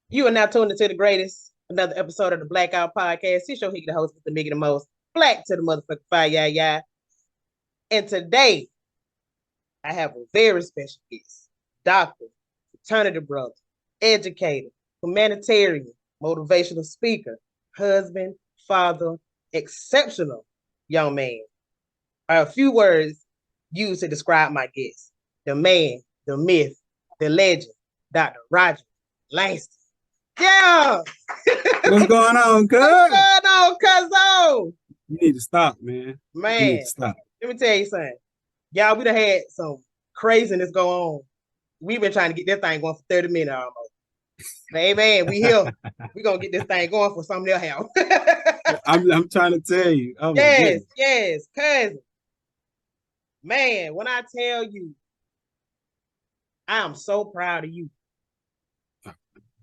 You are now tuned into the greatest, another episode of the Blaque Owt Podcast. It's your the host with the Mickey the most, black to the motherfucking fire, yeah. And today, I have a very special guest, doctor, fraternity brother, educator, humanitarian, motivational speaker, husband, father, exceptional young man. A few words used to describe my guest: the man, the myth, the legend, Dr. Roderick Langston. Yeah. What's going on, cuz? What's going on, cuzzo? You need to stop, man. Man, you need to stop. Let me tell you something. Y'all, we done had some craziness go on. We've been trying to get this thing going for 30 minutes almost. But hey, man, we here. We gonna get this thing going for something else help. I'm trying to tell you. Oh, yes, cousin. Man, when I tell you, I am so proud of you.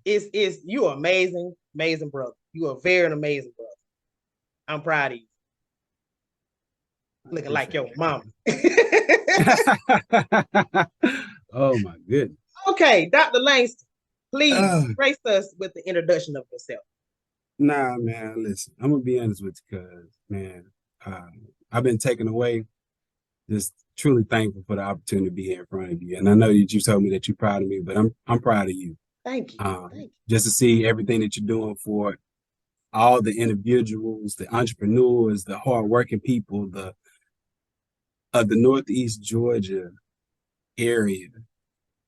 It's you are amazing brother. You are very amazing brother. I'm proud of you. Looking like your mama. Oh my goodness. Okay, Dr. Langston, please grace us with the introduction of yourself. Nah, man, listen, I'm gonna be honest with you, cuz, man, I've been taken away. Just truly thankful for the opportunity to be here in front of you. And I know that you told me that you're proud of me, but I'm proud of you. Thank you. Thank you. Just to see everything that you're doing for all the individuals, the entrepreneurs, the hardworking people, the Northeast Georgia area.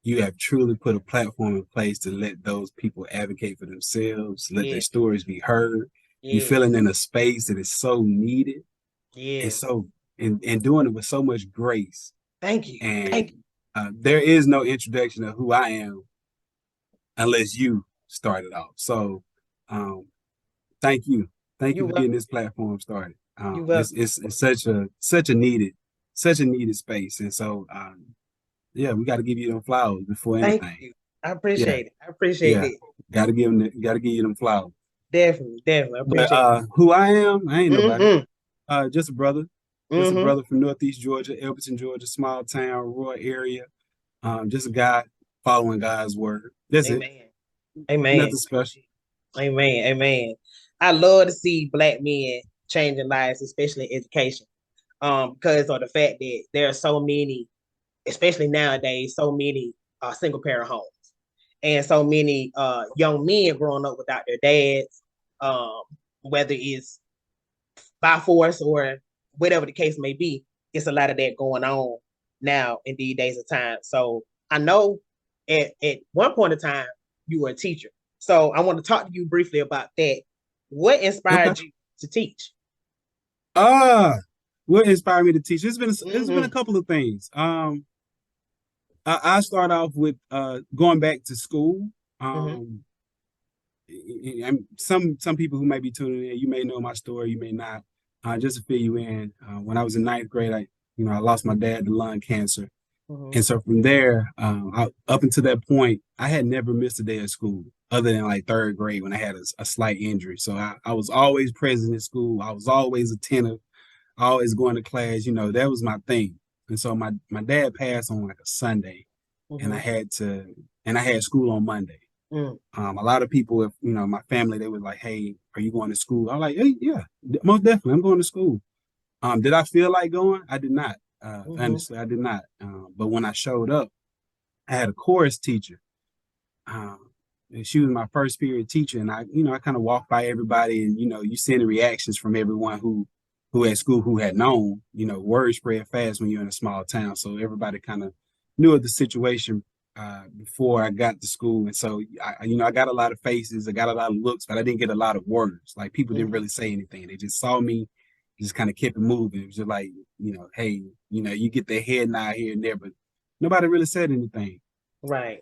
You have truly put a platform in place to let those people advocate for themselves, let their stories be heard. You're feeling in a space that is so needed. And so and doing it with so much grace. Thank you. And Thank you. There is no introduction of who I am unless you started off. So thank you. Thank you for getting this platform started. It's such a needed space. And so we got to give you them flowers before anything. Thank you. I appreciate it. I appreciate it. Gotta give you them flowers. Definitely. I appreciate it. Who I am, I ain't nobody. Just a brother. Just a brother from Northeast Georgia, Elberton, Georgia, small town, rural area. Just a guy following God's word. That's Amen. it. Amen. Nothing special. Amen. I love to see Black men changing lives, especially in education, because of the fact that there are so many, especially nowadays, so many single parent homes, and so many young men growing up without their dads, whether it's by force or whatever the case may be. It's a lot of that going on now in these days of time. So I know at one point in time you were a teacher. So I want to talk to you briefly about that. What inspired you to teach? What inspired me to teach? It's been a couple of things. I start off with going back to school. And some people who may be tuning in, you may know my story, you may not. Just to fill you in, when I was in ninth grade, I lost my dad to lung cancer. And so from there, up until that point, I had never missed a day of school other than like third grade when I had a slight injury. So I was always present in school. I was always attentive, always going to class. That was my thing. And so my dad passed on like a Sunday, and I had school on Monday. A lot of people, if my family, they were like, "Hey, are you going to school?" I'm like, "Hey, yeah, most definitely, I'm going to school." Did I feel like going? I did not. Honestly, I did not. But when I showed up, I had a chorus teacher. And she was my first period teacher, and I kind of walked by everybody, and you see the reactions from everyone who at school who had known. Word spread fast when you're in a small town, so everybody kind of knew of the situation before I got to school. And so I got a lot of faces, I got a lot of looks, but I didn't get a lot of words. Like, people didn't really say anything. They just saw me, just kind of kept it moving. It was just like, hey, you get their head nod here and there, but nobody really said anything. Right.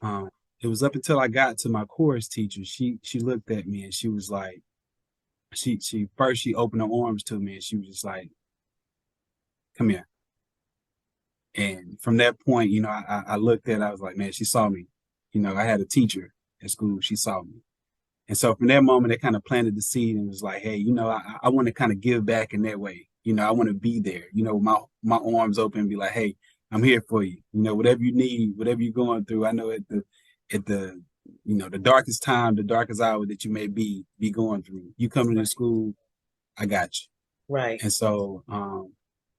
It was up until I got to my chorus teacher. She looked at me and she was like, she opened her arms to me and she was just like, "Come here." And from that point, I looked at it, I was like, man, she saw me. I had a teacher at school, she saw me. And so from that moment, it kind of planted the seed and was like, hey, I want to kind of give back in that way. I want to be there, my arms open and be like, hey, I'm here for you. Whatever you need, whatever you're going through. I know at the the darkest time, the darkest hour that you may be going through. You coming to school, I got you. Right. And so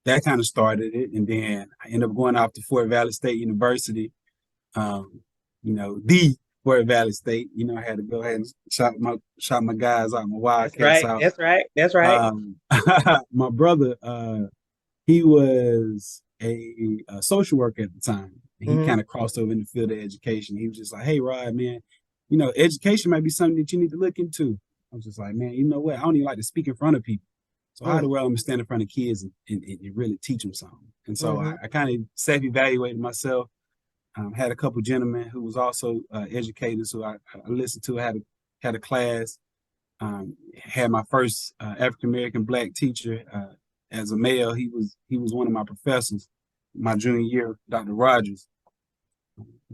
that kind of started it. And then I ended up going off to Fort Valley State University, the Fort Valley State. I had to go ahead and shot my guys out, my Wildcats out. That's right. My brother, he was a social worker at the time. And he kind of crossed over in the field of education. He was just like, hey, Rod, man, education might be something that you need to look into. I was just like, man, you know what? I don't even like to speak in front of people. So how do I stand in front of kids and really teach them something? And so I kind of self-evaluated myself. Had a couple gentlemen who was also educators who I listened to. I had a class. Had my first African-American Black teacher as a male. He was one of my professors my junior year, Dr. Rogers.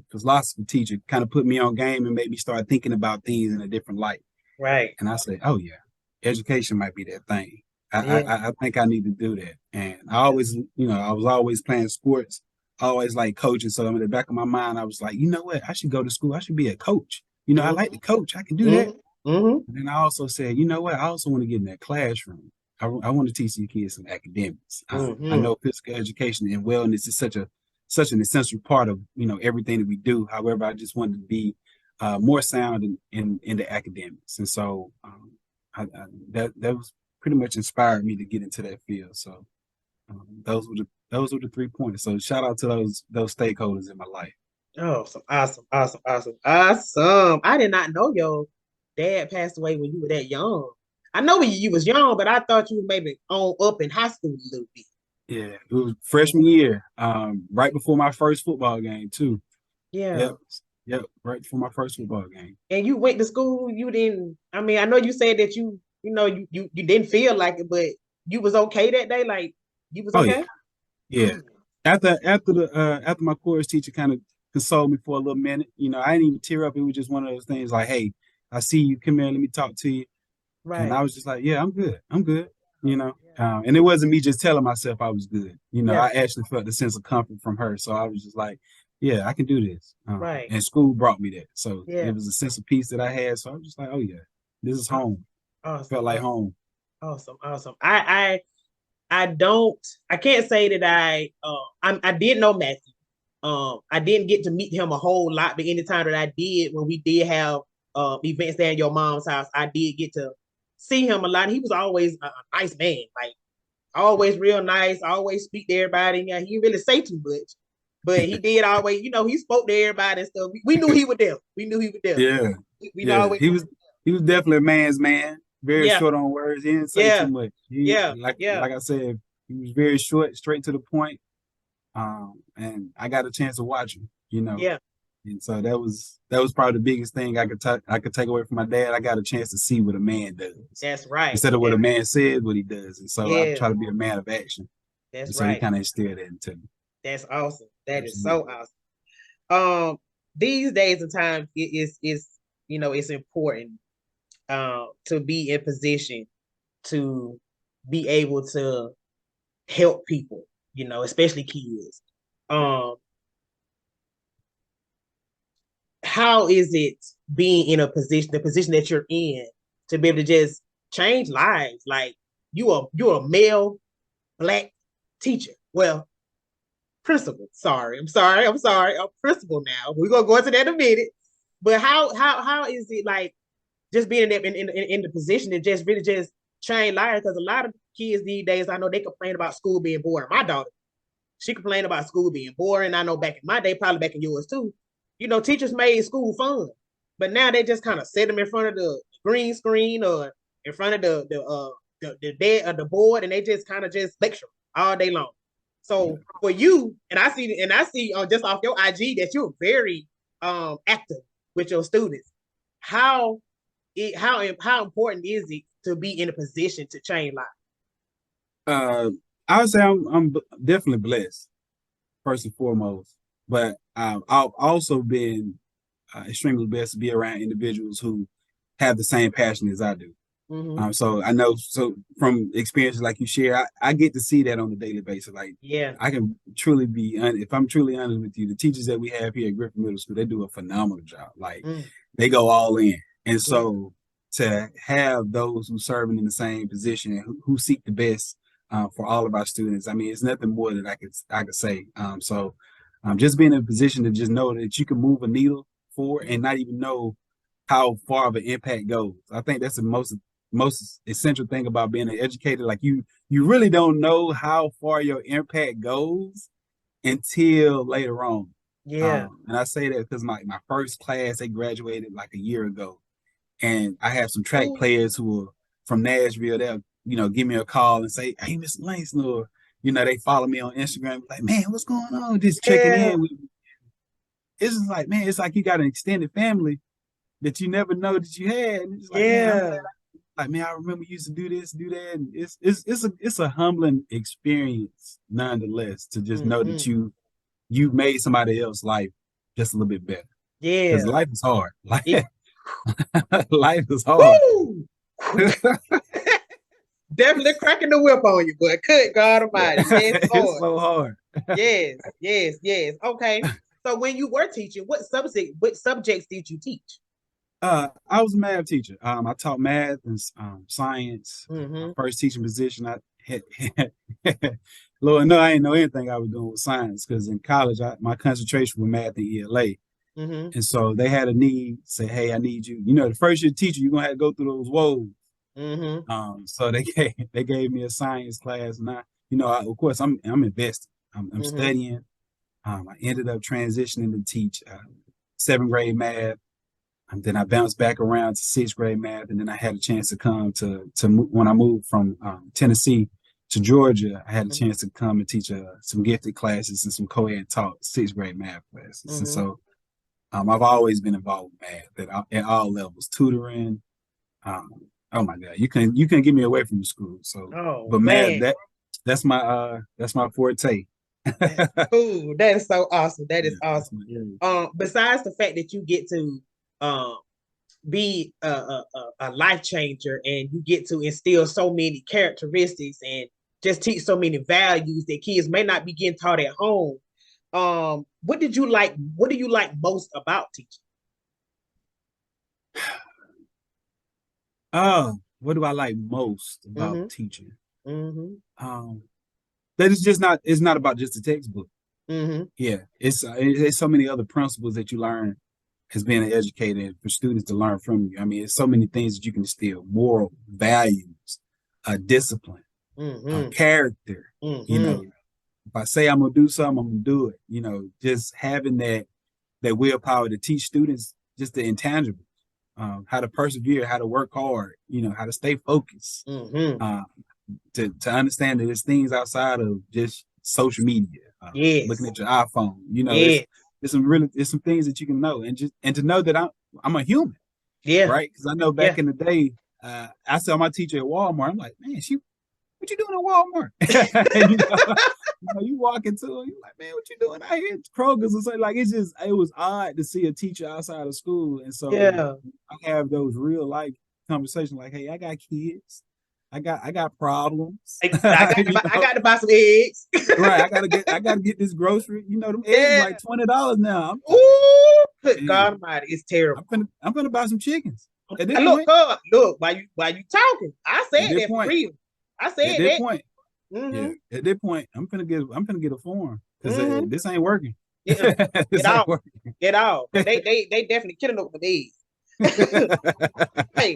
Philosophy teacher, kind of put me on game and made me start thinking about things in a different light. Right. And I said, oh yeah, education might be that thing. I think I need to do that. And I always, I was always playing sports, always like coaching. So in the back of my mind, I was like, you know what? I should go to school. I should be a coach. I like to coach. I can do that. And then I also said, you know what? I also want to get in that classroom. I want to teach these kids some academics. I know physical education and wellness is such an essential part of everything that we do. However, I just wanted to be more sound in the academics, and so that was pretty much inspired me to get into that field. So those were the 3 points. So shout out to those stakeholders in my life. Oh, awesome. I did not know your dad passed away when you were that young. I know when you was young, but I thought you were maybe on up in high school a little bit. Yeah, it was freshman year, right before my first football game too. Yeah. Yep, right before my first football game. And you went to school, you didn't, I mean, I know you said that you didn't feel like it, but you was okay that day? Like, you was okay? Yeah. After my course teacher kind of consoled me for a little minute, I didn't even tear up. It was just one of those things like, hey, I see you, come here, let me talk to you. Right. And I was just like, yeah, I'm good. And it wasn't me just telling myself I was good. I actually felt the sense of comfort from her. So I was just like, yeah, I can do this. Right. And school brought me that. So it was a sense of peace that I had. So I was just like, oh yeah, this is home. Awesome. Felt like home. Awesome. I can't say that I did know Matthew. I didn't get to meet him a whole lot, but anytime that I did, when we did have events there in your mom's house, I did get to see him a lot. He was always a nice man, like always real nice, always speak to everybody. Yeah, he didn't really say too much, but he did always, he spoke to everybody and stuff. We knew he was there. Yeah. He was definitely a man's man. Very short on words. He didn't say too much. Like I said, he was very short, straight to the point. And I got a chance to watch him, Yeah. And so that was probably the biggest thing I could take away from my dad. I got a chance to see what a man does. That's right. Instead of what a man says, what he does. And so I try to be a man of action. That's so right. He kind of instilled that into me. That's awesome. That is so awesome. These days and times, it's important to be in position to be able to help people, especially kids. How is it being in the position that you're in, to be able to just change lives? Like, you're a male Black teacher. Well, principal. I'm sorry. A principal now. We're gonna go into that in a minute. But how is it like just being in the position to just really just change lives? Because a lot of kids these days, I know they complain about school being boring. My daughter, she complained about school being boring. I know back in my day, probably back in yours too, teachers made school fun. But now they just kind of set them in front of the green screen or in front of the board, and they just kind of just lecture all day long. So for you, and I see just off your IG that you're very active with your students. How important is it to be in a position to change lives? I would say I'm definitely blessed, first and foremost. But I've also been extremely blessed to be around individuals who have the same passion as I do. Mm-hmm. So I know, so from experiences like you share, I get to see that on a daily basis. Like, Yeah. I can truly be, if I'm truly honest with you, the teachers that we have here at Griffin Middle School, they do a phenomenal job. Like, they go all in. And so to have those who serving in the same position, who seek the best for all of our students, I mean, it's nothing more that I could say. So just being in a position to just know that you can move a needle forward and not even know how far of an impact goes. I think that's the most essential thing about being an educator. Like, you really don't know how far your impact goes until later on. Yeah. And I say that because my first class, they graduated like a year ago. And I have some track players who are from Nashville. They'll, give me a call and say, "Hey, Mr. Langston," or, they follow me on Instagram, like, "Man, what's going on?" Just checking in. It's just like, man, it's like you got an extended family that you never know that you had. And it's like, man, man, I remember you used to do this, do that. And it's a humbling experience, nonetheless, to just know that you made somebody else's life just a little bit better. Yeah. Because life is hard. Life is hard. Definitely cracking the whip on you, but good God Almighty, it's so hard. yes. Okay. So when you were teaching, what subjects did you teach? I was a math teacher. I taught math and science. My first teaching position, I had Lord, no, I didn't know anything I was doing with science, because in college, my concentration was math and ELA. And so they had a need, say, "Hey, I need you." The first year teacher, you're gonna have to go through those woes. So they gave me a science class, and of course, I'm invested. I'm studying. I ended up transitioning to teach 7th grade math. Then I bounced back around to 6th grade math, and then I had a chance to come to when I moved from Tennessee to Georgia. I had a chance to come and teach some gifted classes and some co-ed taught 6th grade math classes. And so I've always been involved with math at all levels, tutoring. Oh my God, you can get me away from the school. So, but man, that's my forte. Ooh, that is so awesome. That is awesome. Besides the fact that you get to be a life changer, and you get to instill so many characteristics and just teach so many values that kids may not be getting taught at home. What do you like most about teaching? What do I like most about teaching? That it's not about just the textbook. Yeah, it's so many other principles that you learn as being an educator, and for students to learn from you. I mean, it's so many things that you can instill: moral values, discipline, character. If I say I'm gonna do something, I'm gonna do it. Just having that willpower to teach students just the intangibles, how to persevere, how to work hard, how to stay focused, to understand that there's things outside of just social media, looking at your iPhone. There's some things that you can know, and to know that I'm a human, right? Because I know back in the day, I saw my teacher at Walmart. I'm like, man, what you doing at Walmart? You walk into it, you're like, man, what you doing out here at Kroger's? And so, like, it was odd to see a teacher outside of school. And so I have those real life conversations like, hey, I got kids. I got problems. I got to buy some eggs. Right. I gotta get this grocery. Them eggs like $20 now. Ooh, good God Almighty, it's terrible. I'm gonna buy some chickens. Look, while you talking, I said that for real. I said at that point. Yeah, at that point, I'm gonna get a form, because this ain't working. Get out. They definitely killing up with these. Hey,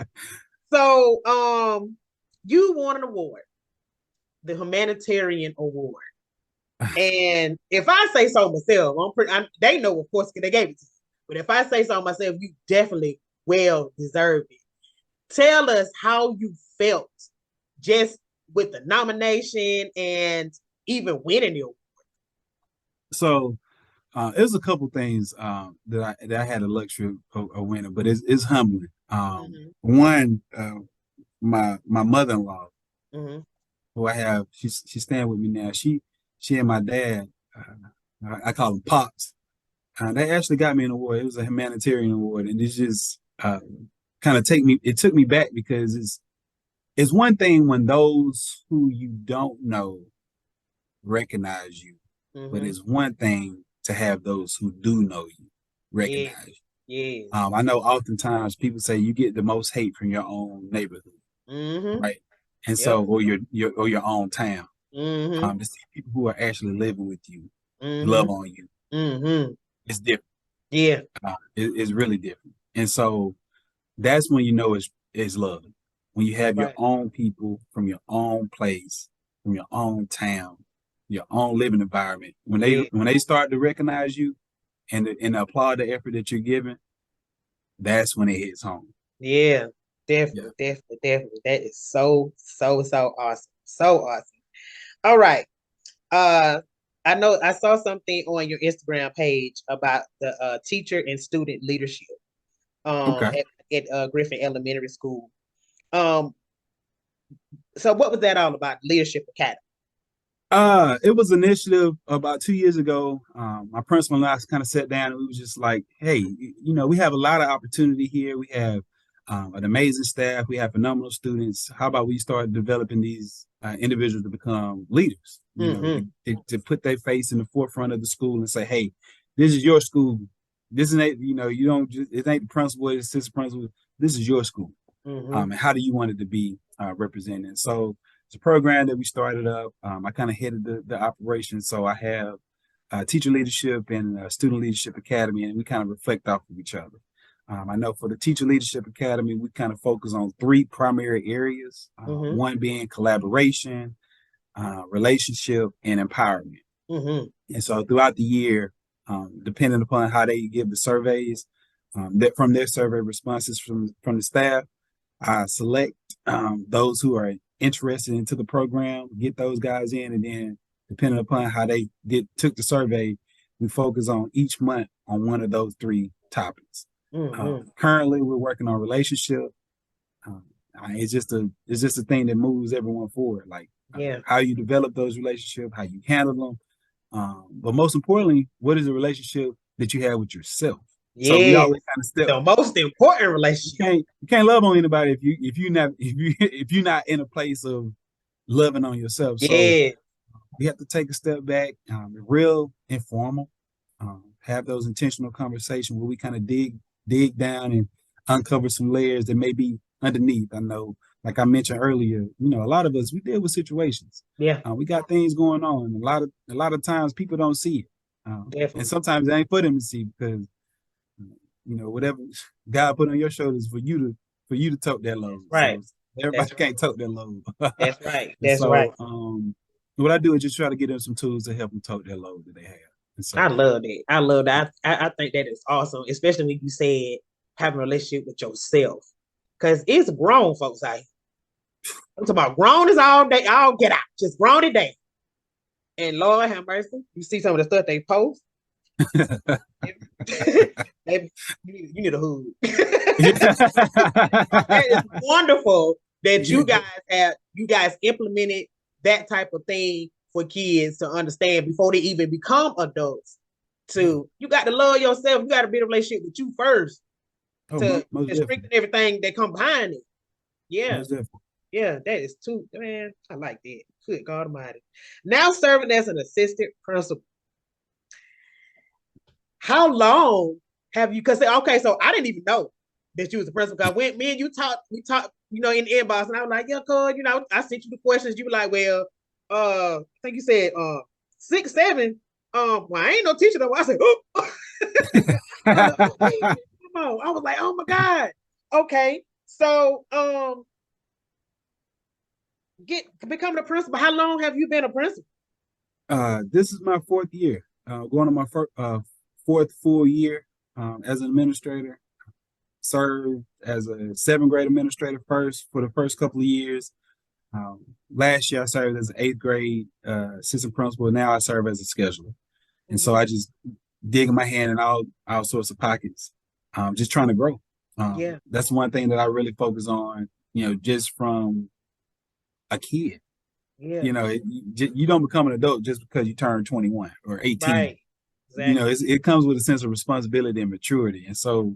so you won an award, the humanitarian award, and if I say so myself, they know, of course, because they gave it to you. But if I say so myself, you definitely well deserved it. Tell us how you felt just with the nomination and even winning the award. So it was a couple things that I had the luxury of winning, but it's humbling. One, my mother-in-law, who I have, she's staying with me now. She and my dad, I call them Pops. They actually got me an award. It was a humanitarian award, and it's just kind of took me back, because It's one thing when those who you don't know recognize you, but Mm-hmm. it's one thing to have those who do know you Yeah. recognize you. Yes. I know oftentimes people say you get the most hate from your own neighborhood, Mm-hmm. right? And Yep. so, or your own town. Mm-hmm. To see people who are actually living with you, Mm-hmm. love on you, Mm-hmm. it's different. Yeah. It's really different. And so that's when you know it's love. When you have your Right. own people from your own place, from your own town, your own living environment. Yeah. When they start to recognize you and applaud the effort that you're giving, that's when it hits home. Yeah. Yeah. Definitely. Definitely. Definitely. That is so, so, so awesome. So awesome. All right. Uh, I know I saw something on your Instagram page about the teacher and student leadership Okay. at Griffin Elementary School. Um, so what was that all about? Leadership Academy. It was an initiative about 2 years ago. My principal and I kind of sat down and we was just like, hey, we have a lot of opportunity here. We have an amazing staff. We have phenomenal students. How about we start developing these individuals to become leaders? Mm-hmm. To put their face in the forefront of the school and say, hey, this is your school. This isn't, you don't just, it ain't the principal, it's assistant principal. This is your school. Mm-hmm. And how do you want it to be represented? So it's a program that we started up. I kind of headed the operation. So I have teacher leadership and student leadership academy, and we kind of reflect off of each other. I know for the teacher leadership academy, we kind of focus on three primary areas. Mm-hmm. One being collaboration, relationship, and empowerment. Mm-hmm. And so throughout the year, depending upon how they give the surveys, that from their survey responses from the staff, I select those who are interested into the program, get those guys in, and then depending upon how they took the survey, we focus on each month on one of those three topics. Mm-hmm. Currently, we're working on relationship. Um, it's just a thing that moves everyone forward, like Yeah. how you develop those relationships, how you handle them, but most importantly, what is the relationship that you have with yourself? So we Yeah. always kind of step The most important relationship. you can't love on anybody if you're not in a place of loving on yourself. So Yeah. we have to take a step back, real informal, have those intentional conversations where we kind of dig down and uncover some layers that may be underneath. I know, like I mentioned earlier, a lot of us we deal with situations. Yeah. We got things going on. A lot of times people don't see it, and Definitely. sometimes it ain't for them to see because whatever God put on your shoulders for you to tote that That's load. right. So everybody That's right. can't tote that load. That's right. And That's right. so what I do is just try to get them some tools to help them tote that load that they have. And I so love that. I love that. I think that is awesome, especially when you said having a relationship with yourself. Because it's grown folks out here. I'm talking about grown is all day, all get out. Just grown today. And Lord have mercy. You see some of the stuff they post. They, you need a hood. That is wonderful that you guys implemented that type of thing for kids to understand before they even become adults. You got to love yourself. You got to be in a relationship with you first Oh, most to definitely. strengthen everything that come behind it. Yeah, Most definitely. yeah, that is too, man. I like that. Good God Almighty. Now serving as an assistant principal. How long have you? Because okay, so I didn't even know that you was a principal. Cause when me and you talked, in the inbox, and I was like, yeah, cuz, I sent you the questions. You were like, well, I think you said 6, 7. Well, I ain't no teacher though. I said, oh, I was like, okay, come on. I was like, oh my God. Okay. So becoming a principal, how long have you been a principal? This is my fourth year. Going on my fourth full year as an administrator. Served as a seventh grade administrator first for the first couple of years. Last year I served as an eighth grade assistant principal. Now I serve as a scheduler, and so Mm-hmm. I just dig my hand in all sorts of pockets, just trying to grow. Yeah. That's one thing that I really focus on. Just from a kid. Yeah. You don't become an adult just because you turn 21 or 18. Right. Exactly. It comes with a sense of responsibility and maturity. And so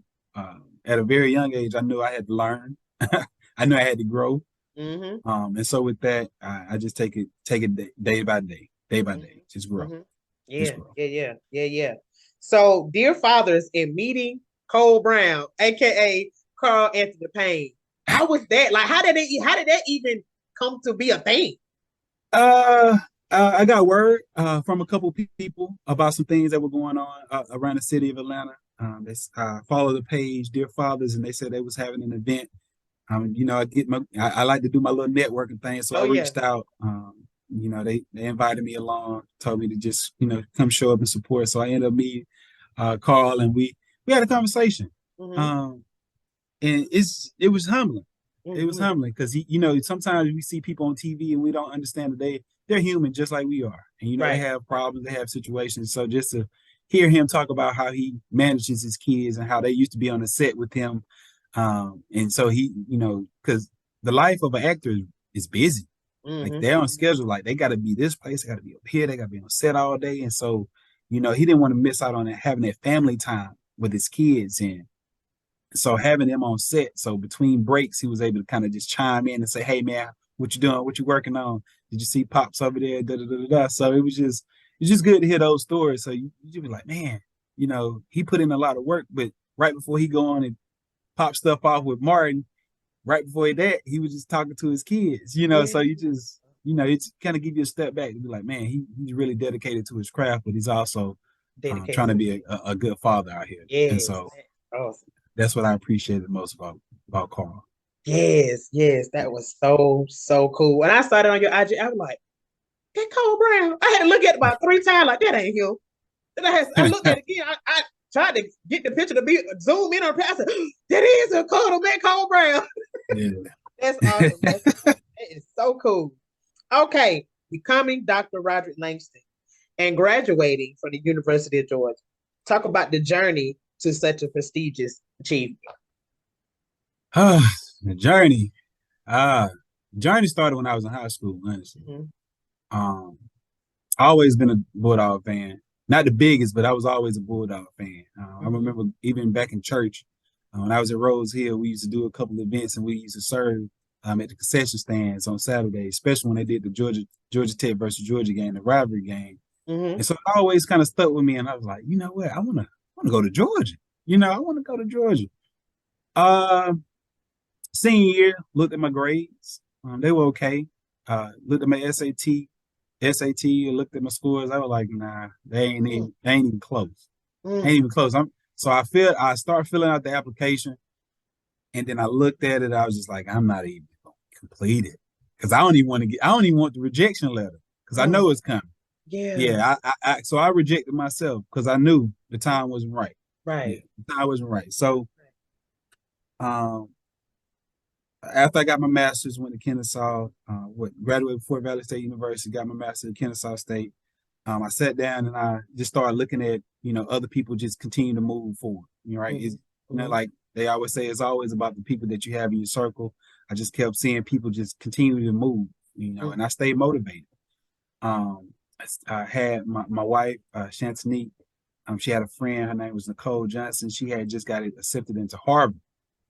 at a very young age, I knew I had to learn. I knew I had to grow. And so with that, I just take it day by day, just grow, Yeah, yeah. So, dear fathers in meeting Cole Brown, aka Carl Anthony Payne, how was that? Like, how did that even come to be a thing? I got word from a couple people about some things that were going on around the city of Atlanta. They follow the page, Dear Fathers, and they said they was having an event. I like to do my little networking thing, so I reached out. They invited me along, told me to just come show up and support. So I ended up meeting Carl, and we had a conversation. And it was humbling. It was humbling because sometimes we see people on TV and we don't understand that they're human just like we are, and they have problems, they have situations. So just to hear him talk about how he manages his kids and how they used to be on the set with him, and so he, because the life of an actor is busy. Like they're on schedule, like they got to be this place, they got to be up here, they got to be on set all day, and so he didn't want to miss out on having that family time with his kids, and so having them on set, so between breaks, he was able to kind of just chime in and say, "Hey man, what you doing? What you working on? Did you see Pops over there?" Da, da, da, da, da. So it's just good to hear those stories. So you be like, man, he put in a lot of work, but right before he go on and pop stuff off with Martin, right before that, he was just talking to his kids, so you just, it's kind of give you a step back to be like, man, he's really dedicated to his craft, but he's also trying to be a good father out here. And so that's what I appreciated most about Carl. Yes, that was so cool. When I started on your IG, I was like, that Cole Brown. I had to look at it about 3 times, like that ain't him. Then I looked at it again. I tried to get the picture to be zoom in on the past. That is a Cole Brown. Yeah. That's awesome. That is so cool. Okay, becoming Dr. Roderick Langston and graduating from the University of Georgia. Talk about the journey to such a prestigious achievement. The journey. Journey started when I was in high school, honestly. I always been a Bulldog fan. Not the biggest, but I was always a Bulldog fan. I remember even back in church, when I was at Rose Hill, we used to do a couple of events and we used to serve at the concession stands on Saturdays, especially when they did the Georgia Tech versus Georgia game, the rivalry game. And so it always kind of stuck with me. And I was like, you know what? I want to go to Georgia. I want to go to Georgia. Senior year, looked at my grades. They were okay. Looked at my SAT, and looked at my scores. I was like, nah, they ain't even close. Ain't even close. I started filling out the application, and then I looked at it. I was just like, I'm not even gonna complete it because I don't even want the rejection letter because I know it's coming. Yeah. So I rejected myself because I knew the time wasn't right. Right. The time wasn't right. So, after I got my master's, went to Kennesaw, graduated Fort Valley State University, got my master's at Kennesaw State. I sat down and I just started looking at, other people just continue to move forward. Right? Like they always say, it's always about the people that you have in your circle. I just kept seeing people just continue to move, and I stayed motivated. I had my wife, Shantanique. She had a friend, her name was Nicole Johnson. She had just got accepted into Harvard.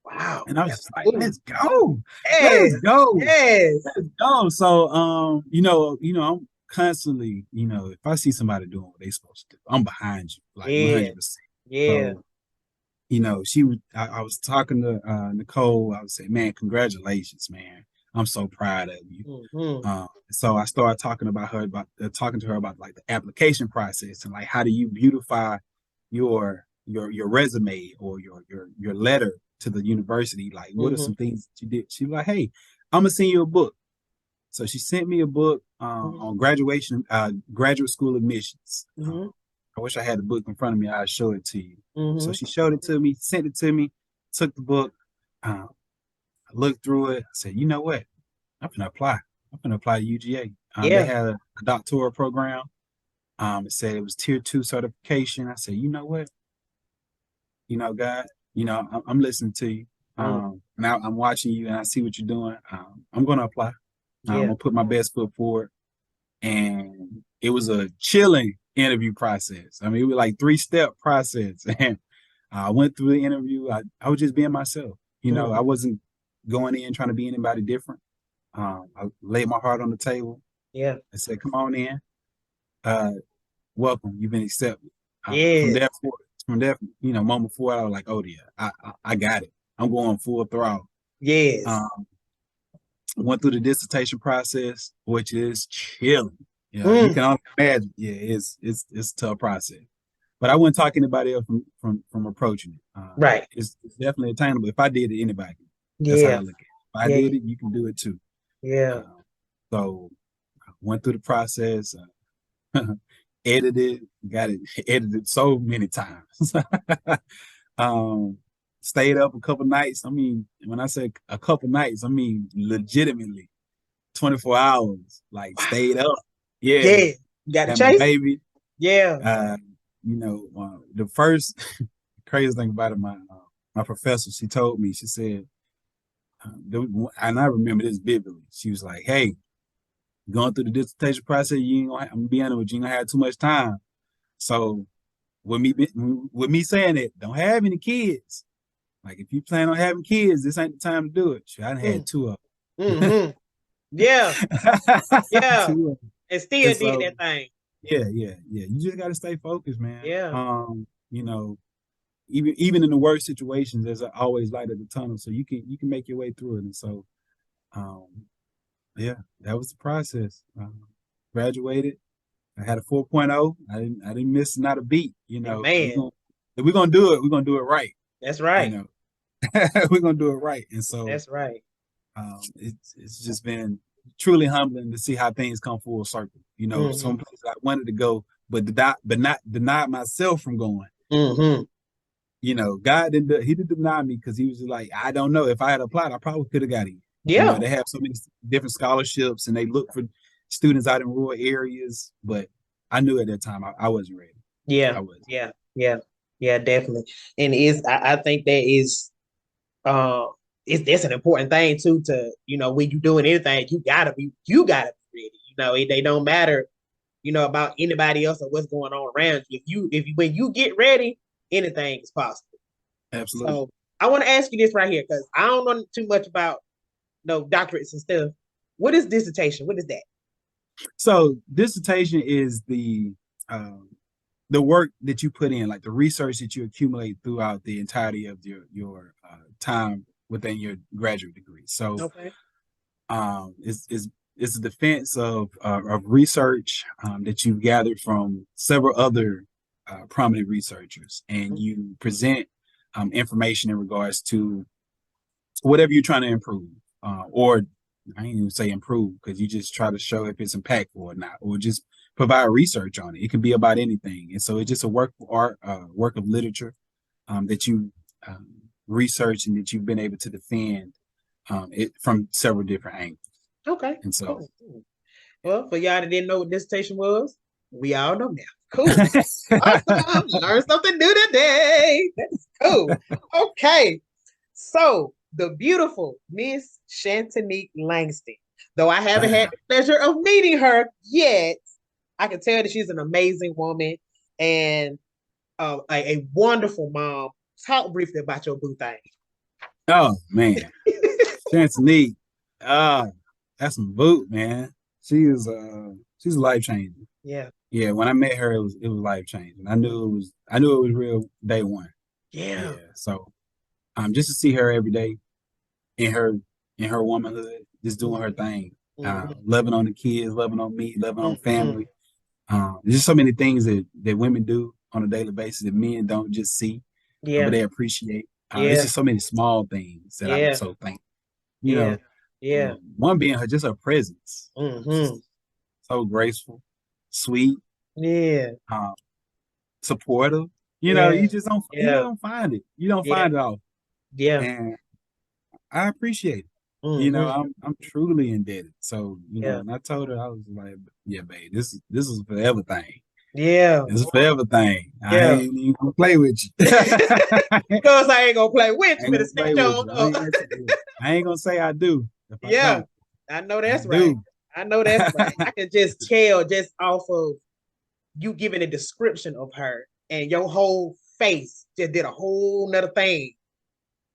Wow. And I was just like, let's go. Yes. Let's go. Yes. Let's go. So I'm constantly, if I see somebody doing what they're supposed to do, I'm behind you, like 100%. Yeah. So, I was talking to Nicole. I was saying, man, congratulations, man. I'm so proud of you. So I started talking to her about like the application process and like how do you beautify your resume or your letter to the university. Like, what are some things that you did? She was like, hey, I'm gonna send you a book. So she sent me a book on graduate school admissions. I wish I had the book in front of me. I'll show it to you. So she showed it to me, sent it to me, took the book. I looked through it. I said, you know what? I'm gonna apply. I'm gonna apply to UGA. They had a doctoral program. It said it was tier 2 certification. I said, you know what? God, I'm listening to you. Now I'm watching you and I see what you're doing. I'm going to apply. I'm going to put my best foot forward. And it was a chilling interview process. I mean, it was like 3-step process. And I went through the interview. I was just being myself. I wasn't going in trying to be anybody different. I laid my heart on the table. Yeah. I said, "Come on in. Uh, welcome. You've been accepted." From Yes. there, moment forward, I was like, "Oh yeah, I got it. I'm going full throttle." Yes. Um, went through the dissertation process, which is chilling. Yeah, you Mm. can only imagine. Yeah, it's a tough process. But I wouldn't talk anybody else from approaching it. Right. It's definitely attainable. If I did it, anybody can. That's how I Yeah. look at it. If I Yeah. did it, you can do it too. Yeah. Uh, so I went through the process, edited, got it edited so many times. um, stayed up a couple nights. I mean, when I say a couple nights, I mean legitimately 24 hours. Like Wow. stayed up. Yeah, Yeah. You got to had my chase. baby. Yeah. The first crazy thing about it, my professor, she told me, she said, and I remember this vividly. She was like, "Hey, going through the dissertation process, you ain't gonna, I'm gonna be honest with you, ain't gonna have too much time. So with me saying it, don't have any kids. Like if you plan on having kids, this ain't the time to do it." Sure, I done had Mm. two of them. Mm-hmm. Yeah. Yeah. Two of them. And still And did so that thing. yeah. You just gotta stay focused, man. Yeah. You know, even in the worst situations, there's always light at the tunnel, so you can make your way through it. And so, um, yeah, that was the process. Graduated. I had a 4.0. I didn't miss not a beat. Man, If we're gonna do it, we're gonna do it right. that's You right. know, we're gonna do it right. And so, That's right. it's just been truly humbling to see how things come full circle. Mm-hmm. Some places I wanted to go, but not denied myself from going. Mm-hmm. God he didn't deny me because he was like, I don't know. If I had applied, I probably could have got in. Yeah. They have so many different scholarships and they look for students out in rural areas, but I knew at that time I wasn't ready. Yeah. I was. Yeah. Yeah. Yeah, definitely. And I think that is uh that's an important thing too, to when you're doing anything, you gotta be ready. They don't matter, about anybody else or what's going on around you. If you when you get ready, anything is possible. Absolutely. So I want to ask you this right here, because I don't know too much about no doctorates and stuff. What is dissertation? What is that? So dissertation is the work that you put in, like the research that you accumulate throughout the entirety of your time within your graduate degree. So Okay. It's a defense of research that you've gathered from several other prominent researchers, and you present information in regards to whatever you're trying to improve, or I ain't even say improve because you just try to show if it's impactful or not, or just provide research on it. It can be about anything, and so it's just a work of art, work of literature that you research and that you've been able to defend it from several different angles. Okay. And so, Cool. Well, for y'all that didn't know what dissertation was, we all know now. Cool. Awesome. Learn something new today. That's cool. Okay. So the beautiful Miss Shantanique Langston. Though I haven't had the pleasure of meeting her yet, I can tell that she's an amazing woman and a wonderful mom. Talk briefly about your boo thing. oh man, Shantanique, that's some boot, man. She's a life changer. Yeah. Yeah, when I met her, it was life changing. I knew it was real day one. Yeah. Yeah, so just to see her every day in her womanhood, just doing her thing, loving on the kids, loving on me, loving on family. There's just so many things that women do on a daily basis that men don't just see, but Yeah. they appreciate. It's Yeah. just so many small things that I'm Yeah. so thankful. Yeah. Yeah. One being just her presence, Mm-hmm. just so graceful, sweet, Yeah. um, supportive. Yeah. You just don't you Yeah. don't find it. You don't Yeah. find it all, Yeah. and I appreciate it. Mm-hmm. I'm truly indebted. So, Yeah. and I told her, I was like, yeah, babe, this is a forever thing. Yeah. It's a forever thing. I Yeah. ain't even gonna play with you. Because I ain't gonna play with I you, ain't but gonna play snatch with on you. up. I ain't gonna say I do if I Yeah. don't. I know I that's right. do. I know that's right. I can just tell just off of you giving a description of her, and your whole face just did a whole nother thing.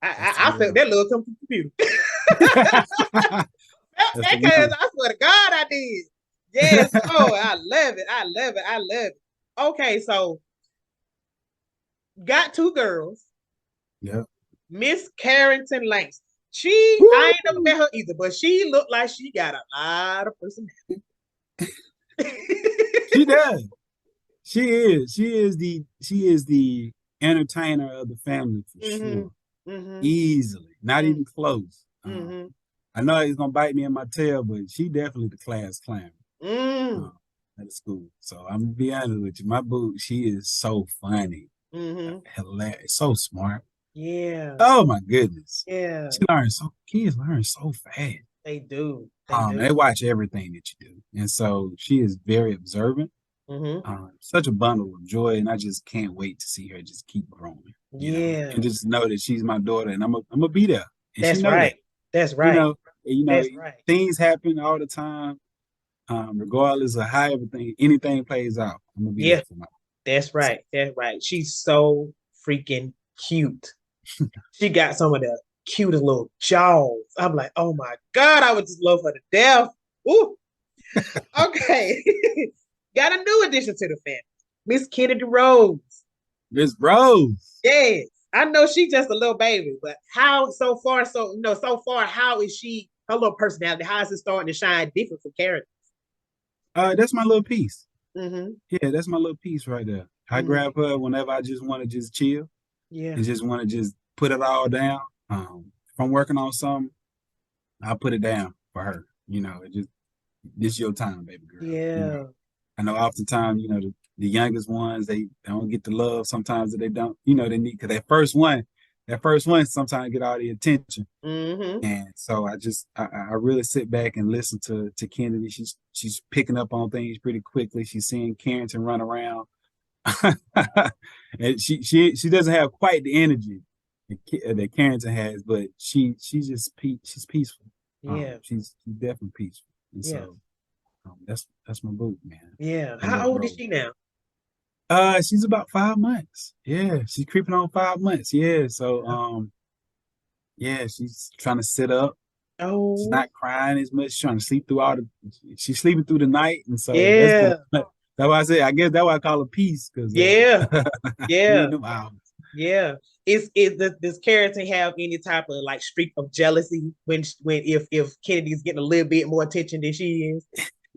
That's I too felt that love come from the computer. That cause I swear to God I did. Yes. Oh, I love it. I love it. I love it. Okay, so got two girls. Yeah. Miss Carrington Langston. I ain't never met her either, but she looked like she got a lot of personality. She does. She is. She is the entertainer of the family for sure. Easily. Not even close. I know he's gonna bite me in my tail, but she definitely the class clown at the school. So I'm gonna be honest with you. My boo, she is so funny. Hilarious, so smart. Yeah. Oh my goodness. Yeah. Kids learn so fast. They do. They watch everything that you do. And so she is very observant. Such a bundle of joy, and I just can't wait to see her just keep growing. Yeah. And just know that she's my daughter, and I'm gonna be there. And That's right. That's right. That's right. Things happen all the time, regardless of how anything plays out. I'm gonna be there for my. That's right. That's right. She's so freaking cute. She got some of the cutest little jaws. I'm like, oh my God, I would just love her to death. Ooh. Okay. Got a new addition to the family. Miss Kennedy Rose. Miss Rose. Yes. I know she's just a little baby, but how so far, how is she, her little personality, how is it starting to shine different from characters? That's my little piece. Yeah, that's my little piece right there. I grab her whenever I just want to just chill. Yeah. And just want to just put it all down. If I'm working on something, I'll put it down for her. This your time, baby girl. Yeah. I know oftentimes, the youngest ones, they don't get the love sometimes that they don't, they need, because that first one sometimes get all the attention. And so I really sit back and listen to Kennedy. She's picking up on things pretty quickly. She's seeing Carrington run around. And she doesn't have quite the energy that Carrington has, but she's peaceful. Yeah. She's definitely peaceful. And so that's my boo, man. Yeah. How old is she now? She's about 5 months. Yeah, she's creeping on 5 months. Yeah. So she's trying to sit up. Oh. She's not crying as much. She's trying to sleep she's sleeping through the night. And so that's why I say, I guess that's why I call her peace. Cause yeah. Does Carrington have any type of like streak of jealousy if Kennedy's getting a little bit more attention than she is?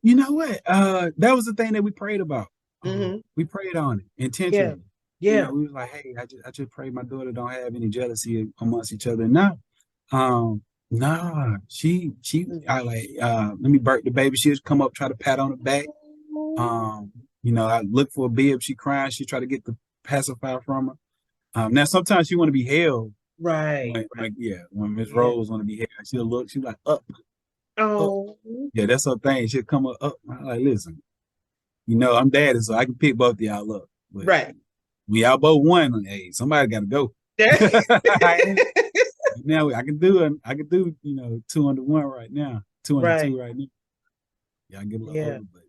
You know what? That was the thing that we prayed about. We prayed on it intentionally. Yeah. We was like, hey, I just pray my daughter don't have any jealousy amongst each other. No. I like, let me burp the baby. She'll come up, try to pat on the back. I look for a bib. She crying. She try to get the pacifier from her. Now sometimes she want to be held. Right. When Miss Rose want to be held, she'll look. She's like up. Oh. Up. Yeah, that's her thing. She'll come up. I'm like, listen, I'm daddy, so I can pick both of y'all up. But right. We all both won. Hey, somebody got to go. Now I can do 2 under 1 right now, 2 under 2 right now. Yeah, I get a little older, but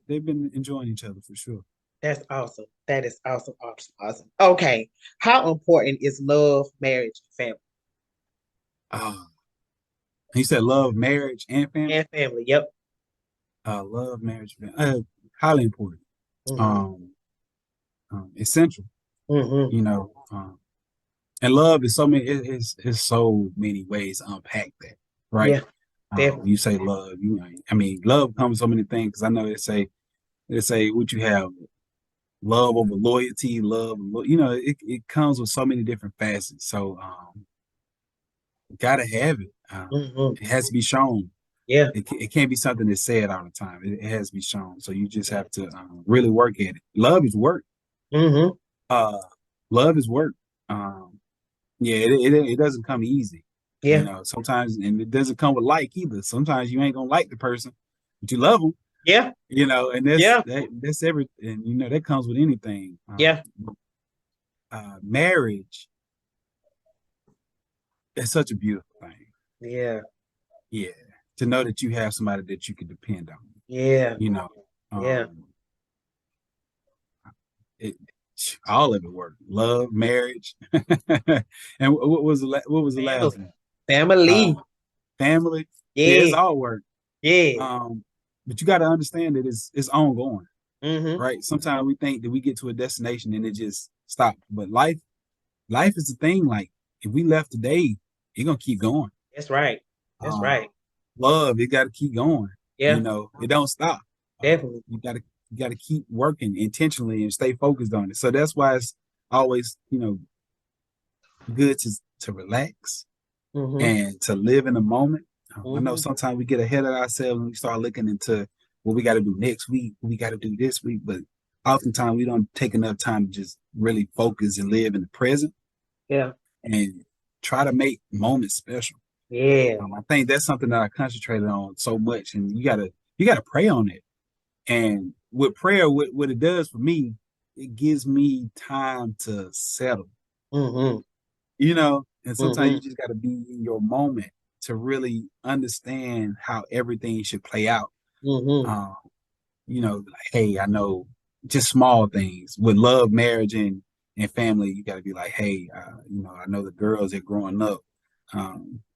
they've been enjoying each other for sure. That's awesome. That is awesome. Okay, how important is love, marriage, and family? You said love, marriage, and family. And family. Yep. Love, marriage, family. Highly important. Essential. And love is so many. It's so many ways to unpack that, right? Yeah. You say love. Love comes so many things. Because I know they say what you have, love over loyalty, love. It comes with so many different facets. So, gotta have it. It has to be shown. Yeah. It can't be something that's said all the time. It has to be shown. So you just have to really work at it. Love is work. Love is work. It doesn't come easy. Yeah. Sometimes, and it doesn't come with like either. Sometimes you ain't gonna like the person, but you love them. Yeah. And that's everything. That comes with anything. Marriage. It's such a beautiful thing. Yeah. Yeah. To know that you have somebody that you can depend on. Yeah. All of it worked. Love, marriage, and what was the last one? Family. family. Yeah, it's all work. But you got to understand that it's ongoing, right? Sometimes we think that we get to a destination and it just stops, but life is the thing. Like if we left today, it's gonna keep going. That's right. That's right. Love, it got to keep going. Yeah, It don't stop. definitely. You gotta keep working intentionally and stay focused on it. So that's why it's always good to relax and to live in the moment. I know sometimes we get ahead of ourselves and we start looking into what we got to do next week, what we got to do this week, but oftentimes we don't take enough time to just really focus and live in the present. Yeah. And try to make moments special. Yeah. I think that's something that I concentrated on so much, and you gotta pray on it. And with prayer, what it does for me, it gives me time to settle. And sometimes you just got to be in your moment to really understand how everything should play out. Like, hey, I know just small things with love, marriage, and family. You got to be like, hey, I know the girls are growing up.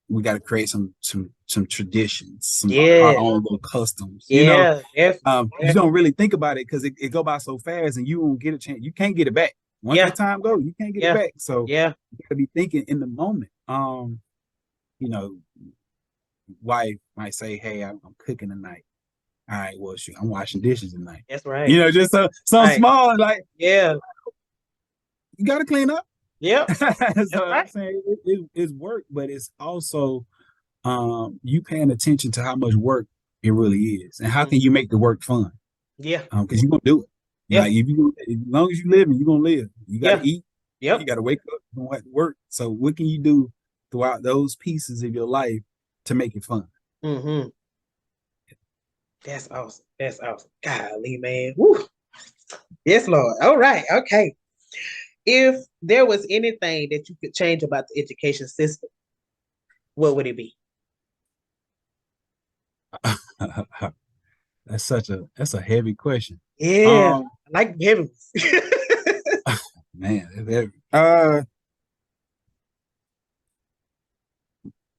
We got to create some traditions, our own little customs. You don't really think about it because it go by so fast, and you won't get a chance. You can't get it back. Once that time goes, you can't get it back. So you got to be thinking in the moment. Wife might say, hey, I'm cooking tonight. All right, well, shoot, I'm washing dishes tonight. That's right. Just something small, like, you got to clean up. Yeah. So I'm saying it's work, but it's also you paying attention to how much work it really is, and how can you make the work fun? Yeah. Because you're gonna do it. Yeah. Like as long as you live, you're gonna live. You gotta eat. Yep. You gotta wake up. You don't have to work. So what can you do throughout those pieces of your life to make it fun? That's awesome. That's awesome. Golly, man. Woo. Yes, Lord. All right. Okay. If there was anything that you could change about the education system, what would it be? That's a heavy question. Yeah, I like heavy. Man, it's heavy.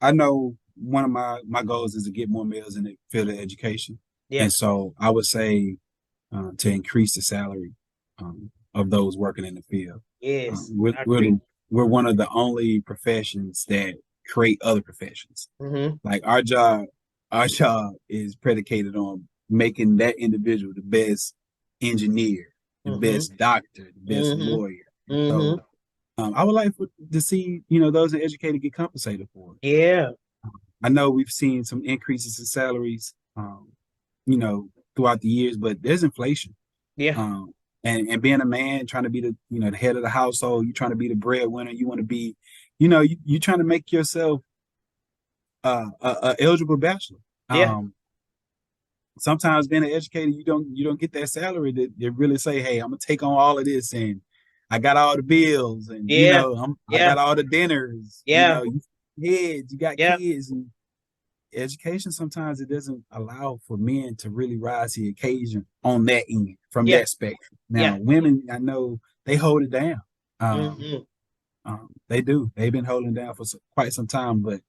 I know one of my goals is to get more males in the field of education. And so I would say to increase the salary of those working in the field. Yes. We're one of the only professions that create other professions. Like our job is predicated on making that individual the best engineer, the best doctor, the best lawyer. So I would like to see, those in educated get compensated for it. Yeah. I know we've seen some increases in salaries, throughout the years, but there's inflation. Yeah. And being a man, trying to be the head of the household, you're trying to be the breadwinner, you want to be, you're trying to make yourself a eligible bachelor. Sometimes being an educator, you don't get that salary that really say, hey, I'm gonna take on all of this, and I got all the bills, and I got all the dinners. You got kids, and education sometimes it doesn't allow for men to really rise to the occasion on that end from that spectrum. Now, women, I know they hold it down. They do. They've been holding down for quite some time, but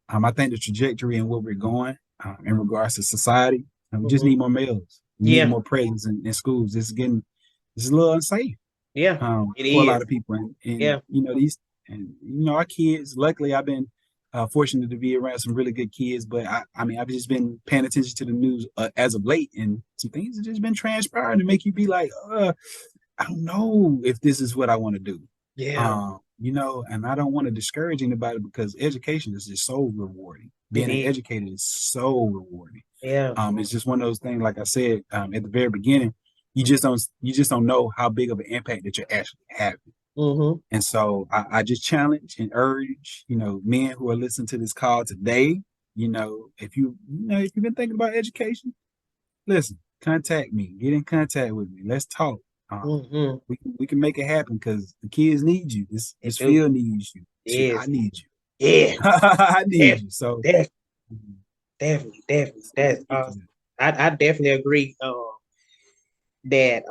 I think the trajectory and where we're going in regards to society, we just need more males. We need more presence in schools. It's a little unsafe. For a lot of people, and our kids. Luckily, I've been fortunate to be around some really good kids, but I've just been paying attention to the news as of late, and some things have just been transpiring to make you be like, I don't know if this is what I want to do. And I don't want to discourage anybody because education is just so rewarding. Being an educator is so rewarding. It's just one of those things, like I said at the very beginning, you just don't know how big of an impact that you're actually having. And so I just challenge and urge, men who are listening to this call today, if you've been thinking about education, listen, contact me, get in contact with me. Let's talk. We can make it happen because the kids need you. This field needs you. I need you. Yeah. I need you. So definitely. That's awesome. I definitely agree that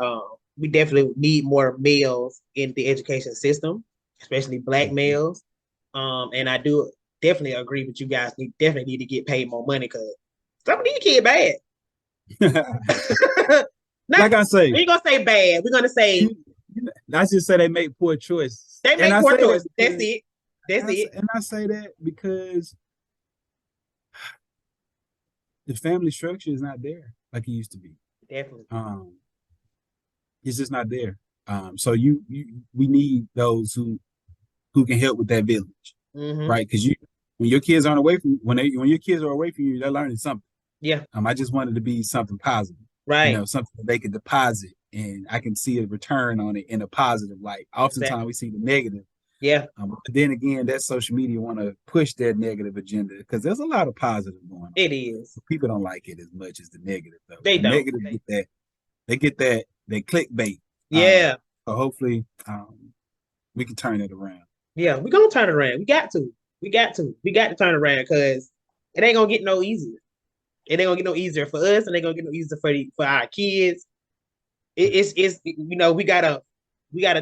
we definitely need more males in the education system, especially Black males. And I do definitely agree with you guys. Definitely need to get paid more money because some of these kids bad. Like I say, we're gonna say bad. We're gonna say I just say they make poor choices. they make poor choices. That's it. That's it. And I say that because the family structure is not there like it used to be. Definitely. It's just not there. So we need those who can help with that village, right? Because when your kids aren't away from when your kids are away from you, they're learning something. Yeah. I just wanted to be something positive, right? You know, something that they could deposit, and I can see a return on it in a positive light. Oftentimes we see the negative. Yeah. But then again, that social media want to push that negative agenda because there's a lot of positive going on. It is. People don't like it as much as the negative, though. They don't. Negative get that clickbait. Yeah. So hopefully, we can turn it around. Yeah, we're gonna turn it around. We got to turn it around because it ain't gonna get no easier. It ain't gonna get no easier for us, and it ain't gonna get no easier for our kids. It's you know, we gotta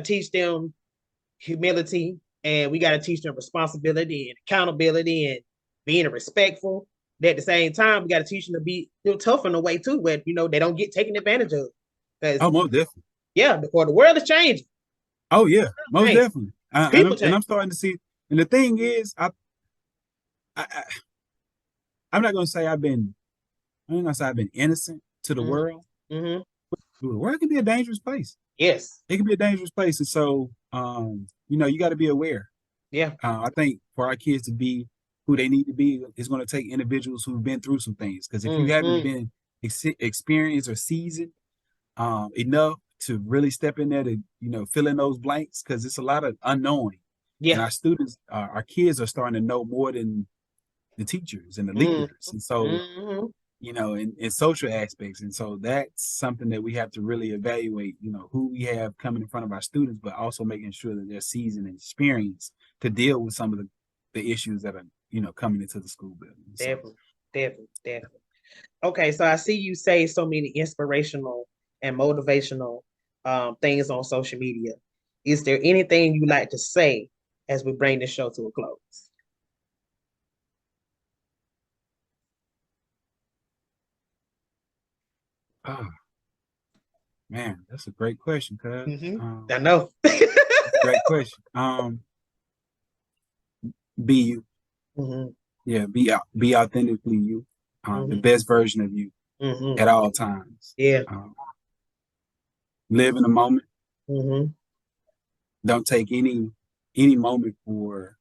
teach them humility, and we gotta teach them responsibility and accountability and being respectful. But at the same time, we gotta teach them to be tough in a way too, where you know they don't get taken advantage of. Oh, most definitely. Yeah, before the world is changing. Oh yeah, most definitely. And I'm starting to see. And the thing is, I'm not gonna say I've been innocent to the world. The world can be a dangerous place. Yes, it can be a dangerous place, and so you know, you got to be aware. Yeah, I think for our kids to be who they need to be, it's going to take individuals who've been through some things. Because if you haven't been experienced or seasoned enough to really step in there to, you know, fill in those blanks, because it's a lot of unknowing. Yeah, and our students, our kids are starting to know more than the teachers and the leaders, and so you know, in social aspects, and so that's something that we have to really evaluate. You know, who we have coming in front of our students, but also making sure that they're seasoned and experienced to deal with some of the issues that are, you know, coming into the school building. So. Definitely. Okay, so I see you say so many inspirational and motivational things on social media. Is there anything you like to say as we bring this show to a close? Oh, man, that's a great question, cuz. I know. Great question. Be you. Yeah, be authentically you. The best version of you at all times. Yeah. Live in the moment. Don't take any moment for.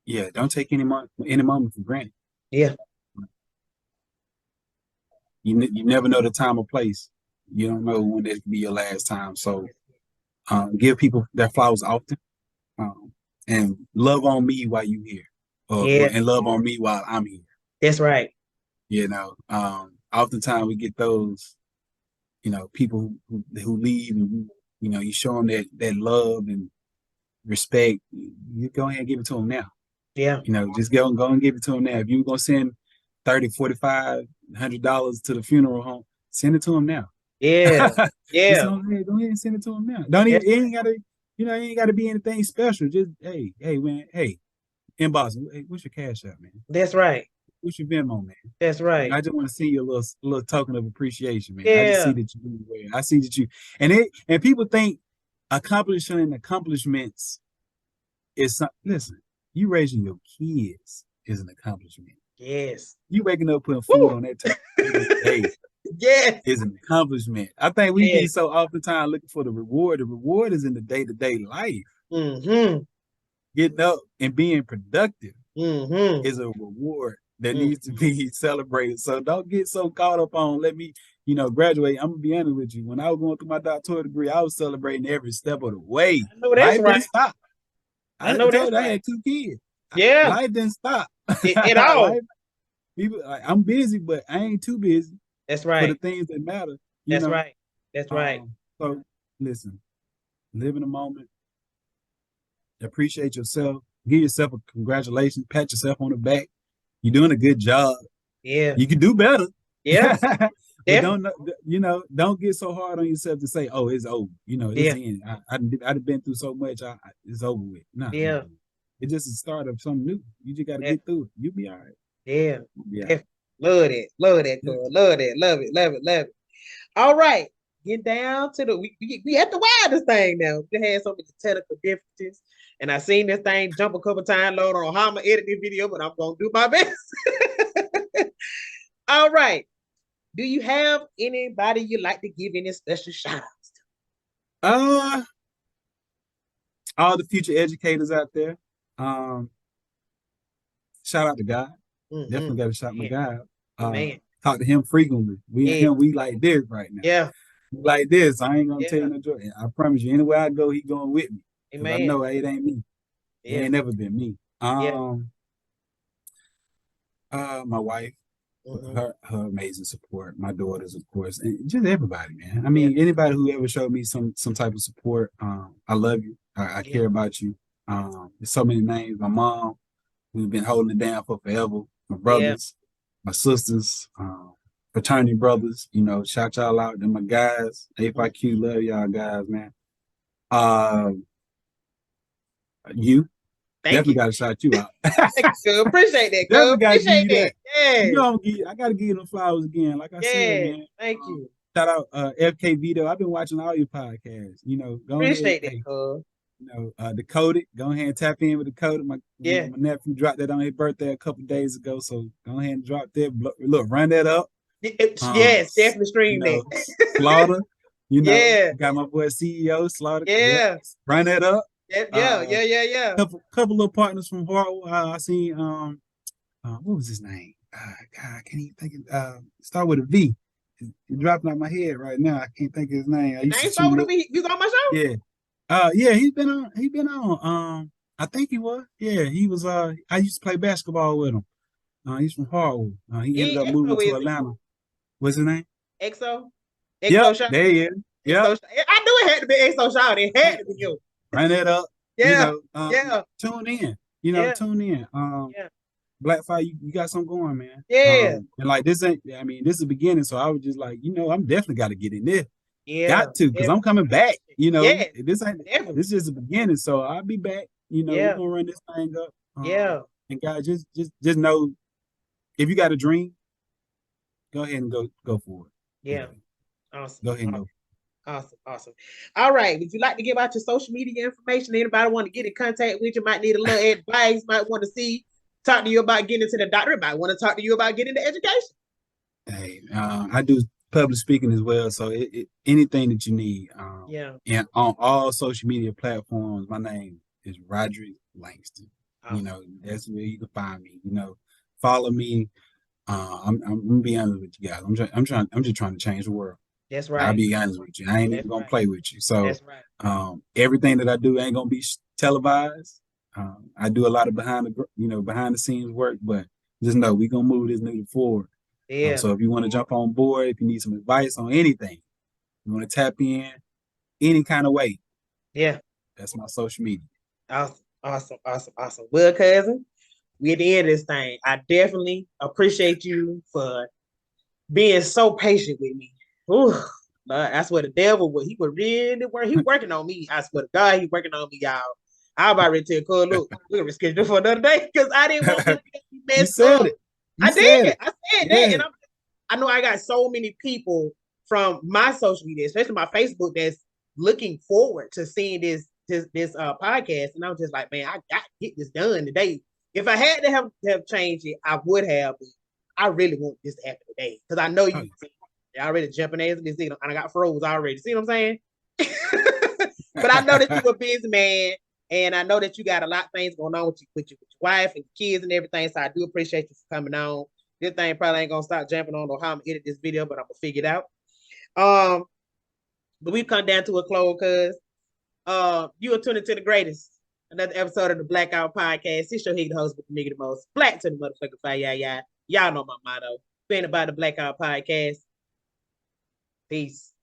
Yeah, don't take any moment for granted. Yeah. You never know the time or place. You don't know when it could be your last time. So give people their flowers often, and love on me while you here, and love on me while I'm here. That's right. You know, oftentimes we get those, you know, people who leave, and you know, you show them that love and respect. You go ahead and give it to them now. Yeah. You know, just go and give it to them now. If you're gonna send $30, $45, $100 to the funeral home, send it to them now. Yeah. Yeah. Go ahead and send it to them now. It ain't gotta be anything special. Just hey man, hey, inbox. Hey, what's your cash out, man? That's right. What's your Venmo, man? That's right. I just want to see you a little token of appreciation, man. Yeah. I just see that you do well. I see that you and people think accomplishing accomplishments is something. Listen, you raising your kids is an accomplishment. Yes. You waking up putting food on that table. Hey, yes, is an accomplishment. I think we be so oftentimes looking for the reward. The reward is in the day-to-day life. Getting up and being productive is a reward that needs to be celebrated. So don't get so caught up on let me, you know, graduate. I'm gonna be honest with you. When I was going through my doctoral degree, I was celebrating every step of the way. I know that's right. Didn't stop. I know that's right. I had 2 kids. Yeah, life didn't stop at all. People, I'm busy, but I ain't too busy. That's right. For the things that matter. That's right. That's right. So listen, live in the moment. Appreciate yourself. Give yourself a congratulations. Pat yourself on the back. You're doing a good job. Yeah. You can do better. Yeah. But don't get so hard on yourself to say, "Oh, it's over." It's the end. I've been through so much. It's over with. No. It's just the start of something new. You just got to get through it. You'll be all right. Yeah. Love that. Love that, girl. Love that. Love it. Love it. Love it. All right. Get down to we at the wildest thing now. We had so many technical differences. And I seen this thing jump a couple times, load on how I'm gonna edit this video, but I'm gonna do my best. All right. Do you have anybody you like to give any special shout outs to? All the future educators out there. Shout out to God. Definitely got to shout my God. Talk to him frequently. We like this right now. Yeah. We like this. I ain't gonna tell you no joke. I promise you, anywhere I go, he going with me. I know it ain't me. It ain't never been me. My wife, her amazing support, my daughters, of course, and just everybody, man. I mean, anybody who ever showed me some type of support, I love you. I care about you. There's so many names. My mom, we've been holding it down for forever. My brothers, my sisters, fraternity brothers, shout y'all out. They're my guys. A5Q, love y'all guys, man. You. Definitely got to shout you out. Appreciate that. Definitely got to give you that. Yeah. I got to give you the flowers again. Like I said, man. Thank you. Shout out FK Vito. I've been watching all your podcasts. Go appreciate ahead. That, Decoded. Go ahead and tap in with Decoded. My nephew dropped that on his birthday a couple days ago. So go ahead and drop that. Look, run that up. Yes, definitely stream that. Slaughter. Got my boy CEO Slaughter. Yeah. Run that up. Yeah. Couple little partners from Hartwell. I seen what was his name? God, I can't even think of start with a V. It's dropping out my head right now. I can't think of his name. He's on my show? Yeah. He's been on. I think he was. Yeah, he was I used to play basketball with him. He's from Hartwell. He ended up moving to Atlanta. What's his name? EXO? Yep, there he is. Yeah. I knew it had to be EXO Shout. It had to be you. Run that up. Yeah. Tune in. Tune in. Black Fire, you got something going, man. Yeah. And like this is the beginning. So I was just like, I'm definitely got to get in there. Yeah. Got to, because I'm coming back. This is just the beginning. So I'll be back. We're gonna run this thing up. And guys, just know, if you got a dream, go ahead and go for it. Yeah. Awesome. Go ahead and go. Awesome. All right. Would you like to give out your social media information? Anybody want to get in contact with you? Might need a little advice. Might want to talk to you about getting into the doctorate. Might want to talk to you about getting into education. Hey, I do public speaking as well. So anything that you need. And on all social media platforms, my name is Roderick Langston. Awesome. That's where you can find me. Follow me. I'm gonna be honest with you guys. I'm just trying to change the world. That's right. I'll be honest with you. I ain't even gonna play with you. So that's right. Everything that I do ain't gonna be televised. I do a lot of behind the scenes work, but just know we gonna move this needle forward. Yeah. So if you want to jump on board, if you need some advice on anything, you want to tap in any kind of way. Yeah. That's my social media. Awesome. Well, cousin, we at the end of this thing. I definitely appreciate you for being so patient with me. Ooh, that's what the devil was. He was really working on me. I swear to God, he working on me, y'all. I about ready to tell look, we're gonna schedule for another day because I didn't want to be messed up. I said that, and I know I got so many people from my social media, especially my Facebook, that's looking forward to seeing this podcast, and I'm just like, man, I got to get this done today. If I had to have changed it, I would have. But I really want this to happen today because I know you. Already jumping ass in this thing, and I got froze already. See what I'm saying? But I know that you're a busy man, and I know that you got a lot of things going on with your wife and kids and everything. So I do appreciate you for coming on. This thing probably ain't gonna stop jumping on or how I'm gonna edit this video, but I'm gonna figure it out. But we've come down to a close because you are tuning to the greatest. Another episode of the Blaque Owt Podcast. It's your heat host with the nigga the most. Black to the motherfucking fire, yeah. Y'all know my motto. Been about the Blaque Owt Podcast. Peace.